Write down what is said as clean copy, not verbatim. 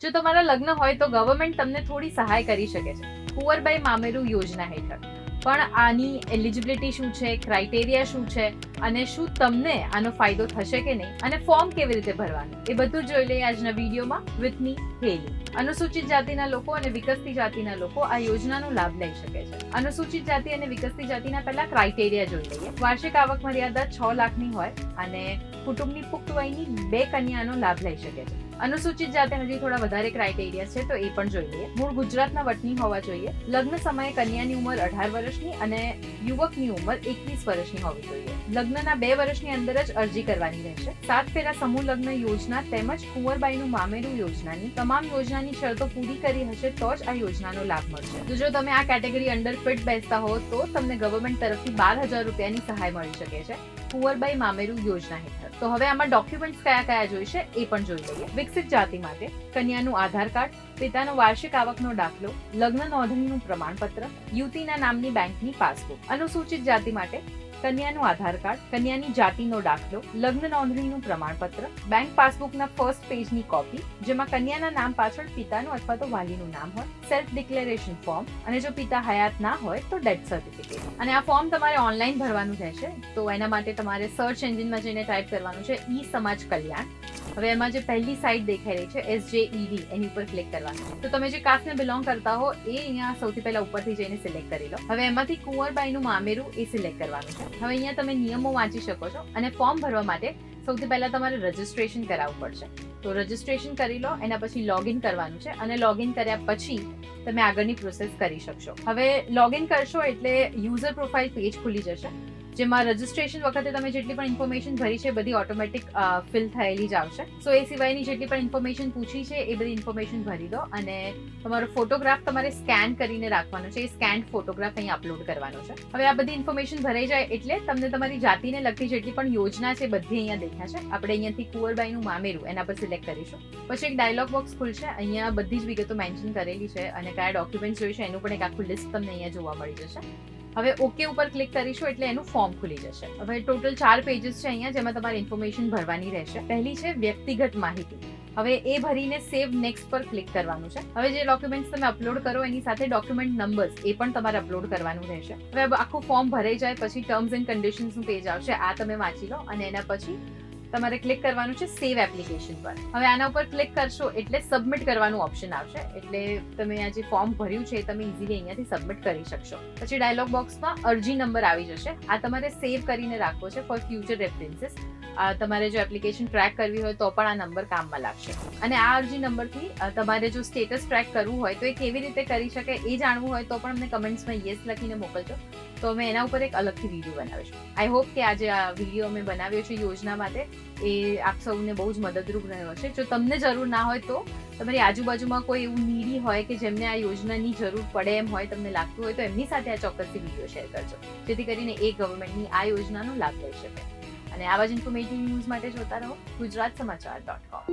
જો તમારા લગ્ન હોય તો ગવર્મેન્ટ તમને થોડી સહાય કરી શકે છે કુંવરબાઈ મામેરુ યોજના હેઠળ. પણ આની એલિજિબિલિટી શું છે, ક્રાઇટેરિયા શું છે અને શું તમને આનો ફાયદો થશે કે નહીં અને ફોર્મ કેવી રીતે ભરવાનું એ બધું જોઈ લઈએ આજના વિડીયોમાં વિથ મી હેલી. અનુસૂચિત જાતિના લોકો અને વિકસતી જાતિના લોકો આ યોજનાનો લાભ લઈ શકે છે. અનુસૂચિત જાતિ અને વિકસતી જાતિના પહેલા ક્રાઇટેરિયા જોઈ લઈએ. વાર્ષિક આવક મર્યાદા 6 લાખની હોય અને કુટુંબની પુખ્ત વયની 2 કન્યાનો લાભ લઈ શકે છે. અનુસૂચિત જાતિ હજી થોડા વધારે ક્રાઇટેરિયા છે તો એ પણ જોઈ લઈએ. મૂળ ગુજરાતના વતની હોવા જોઈએ. લગ્ન સમયે કન્યાની ઉંમર 18 વર્ષની અને યુવકની ઉંમર 21 વર્ષની હોવી જોઈએ. લગ્નના 2 વર્ષની અંદર જ અરજી કરવાની રહેશે. 7 ફેરા સમૂહ લગ્ન યોજના તેમજ કુંવરબાઈનું મામેરું યોજનાની તમામ યોજનાની શરતો પૂરી કરી હશે તો જ આ યોજનાનો લાભ મળશે. તો જો તમે આ કેટેગરી અંડર ફિટ બેસતા હો તો તમને ગવર્મેન્ટ તરફથી 12,000 રૂપિયાની સહાય મળી શકે છે કુંવરબાઈ મામેરું યોજના હેઠળ. તો હવે આમાં ડોક્યુમેન્ટ્સ કયા કયા જોઈશે એ પણ જોઈ લઈએ. વિકસિત જાતિ માટે કન્યાનું આધાર કાર્ડ, પિતાનો વાર્ષિક આવકનો દાખલો, લગ્ન નોંધણીનું પ્રમાણપત્ર, યુવતીના નામની બેંકની પાસબુક. અનુસૂચિત જાતિ માટે કન્યાનું આધાર કાર્ડ, કન્યાની જાતિનો દાખલો, લગ્ન નોંધણીનું પ્રમાણપત્ર, બેંક પાસબુકના ફર્સ્ટ પેજની કોપી જેમાં કન્યાના નામ પાછળ પિતાનું અથવા તો વાલીનું નામ હોય, સેલ્ફ ડિક્લેરેશન ફોર્મ અને જો પિતા હયાત ના હોય તો ડેથ સર્ટિફિકેટ. અને આ ફોર્મ તમારે ઓનલાઈન ભરવાનું રહેશે. તો એના માટે તમારે સર્ચ એન્જિનમાં જઈને ટાઈપ કરવાનું છે ઈ સમાજ કલ્યાણ. હવે એમાં જે પહેલી સાઇટ દેખાઈ રહી છે SJED એની ઉપર ક્લિક કરવાનું. તો તમે જે કાસ્ટને બિલોંગ કરતા હો એ અહીંયા સૌથી પહેલા ઉપરથી જઈને સિલેક્ટ કરી લો. હવે એમાંથી કુંવરબાઈનું મામેરું એ સિલેક્ટ કરવાનું છે. હવે અહીંયા તમે નિયમો વાંચી શકો છો અને ફોર્મ ભરવા માટે સૌથી પહેલા તમારે રજિસ્ટ્રેશન કરાવવું પડશે. તો રજિસ્ટ્રેશન કરી લો, એના પછી લોગિન કરવાનું છે અને લોગિન કર્યા પછી તમે આગળની પ્રોસેસ કરી શકશો. હવે લોગિન કરશો એટલે યુઝર પ્રોફાઇલ પેજ ખુલી જશે જેમાં રજિસ્ટ્રેશન વખતે તમે જેટલી પણ ઇન્ફોર્મેશન ભરી છે બધી ઓટોમેટિક ફિલ થયેલી જ આવશે. સો એ સિવાયની જેટલી પણ ઇન્ફોર્મેશન પૂછી છે એ બધી ઇન્ફોર્મેશન ભરી દો અને તમારો ફોટોગ્રાફ તમારે સ્કેન કરીને રાખવાનો છે. એ સ્કેન ફોટોગ્રાફ અહીં અપલોડ કરવાનો છે. હવે આ બધી ઇન્ફોર્મેશન ભરાઈ જાય એટલે તમને તમારી જાતિને લગતી જેટલી પણ યોજના છે બધી અહીંયા દેખાશે. આપણે અહીંયાથી કુંવરબાઈનું મામેરું એના પર સિલેક્ટ કરીશું. પછી એક ડાયલોગ બોક્સ ખુલશે. અહીંયા બધી જ વિગતો મેન્શન કરેલી છે અને કયા ડોક્યુમેન્ટ જોઈશે એનું પણ એક આખું લિસ્ટ તમને અહીંયા જોવા મળી જશે. હવે ઓકે ઉપર ક્લિક કરીશું એટલે એનું ફોર્મ ખુલી જશે. હવે ટોટલ 4 પેજીસ છે અહીંયા જેમાં તમારે ઇન્ફોર્મેશન ભરવાની રહેશે. પહેલી છે વ્યક્તિગત માહિતી. હવે એ ભરીને સેવ નેક્સ્ટ પર ક્લિક કરવાનું છે. હવે જે ડોક્યુમેન્ટ્સ તમે અપલોડ કરો એની સાથે ડોક્યુમેન્ટ નંબર્સ એ પણ તમારે અપલોડ કરવાનું રહેશે. હવે આખું ફોર્મ ભરાઈ જાય પછી ટર્મ્સ એન્ડ કન્ડિશન્સનું પેજ આવશે. આ તમે વાંચી લો અને એના પછી તમારે ક્લિક કરવાનું છે સેવ એપ્લિકેશન પર. હવે આના ઉપર ક્લિક કરશો એટલે સબમિટ કરવાનું ઓપ્શન આવશે. એટલે તમે આ જે ફોર્મ ભર્યું છે તમે ઇઝીલી અહીંયાથી સબમિટ કરી શકશો. પછી ડાયલોગ બોક્સમાં અરજી નંબર આવી જશે. આ તમારે સેવ કરીને રાખવો છે ફોર ફ્યુચર રેફરન્સીસ. તમારે જો એપ્લિકેશન ટ્રેક કરવી હોય તો પણ આ નંબર કામમાં લાગશે. અને આ અરજી નંબરથી તમારે જો સ્ટેટસ ટ્રેક કરવું હોય તો એ કેવી રીતે કરી શકે એ જાણવું હોય તો પણ અમને કમેન્ટ્સમાં યસ લખીને મોકલજો. તો અમે એના ઉપર એક અલગથી વિડીયો બનાવીશું. આઈ હોપ કે આજે આ વિડીયો અમે બનાવ્યો છે યોજના માટે એ આપ સૌને બહુ જ મદદરૂપ રહ્યો હશે. જો તમને જરૂર ના હોય તો તમારી આજુબાજુમાં કોઈ એવું નીડી હોય કે જેમને આ યોજનાની જરૂર પડે એમ હોય, તમને લાગતું હોય તો એમની સાથે આ ચોક્કસથી વિડીયો શેર કરજો જેથી કરીને એ ગવર્મેન્ટની આ યોજનાનો લાભ લઈ શકે. અને આવા જ ઇન્ફોર્મેટિવ ન્યૂઝ માટે જોતા રહો ગુજરાત સમાચાર .com.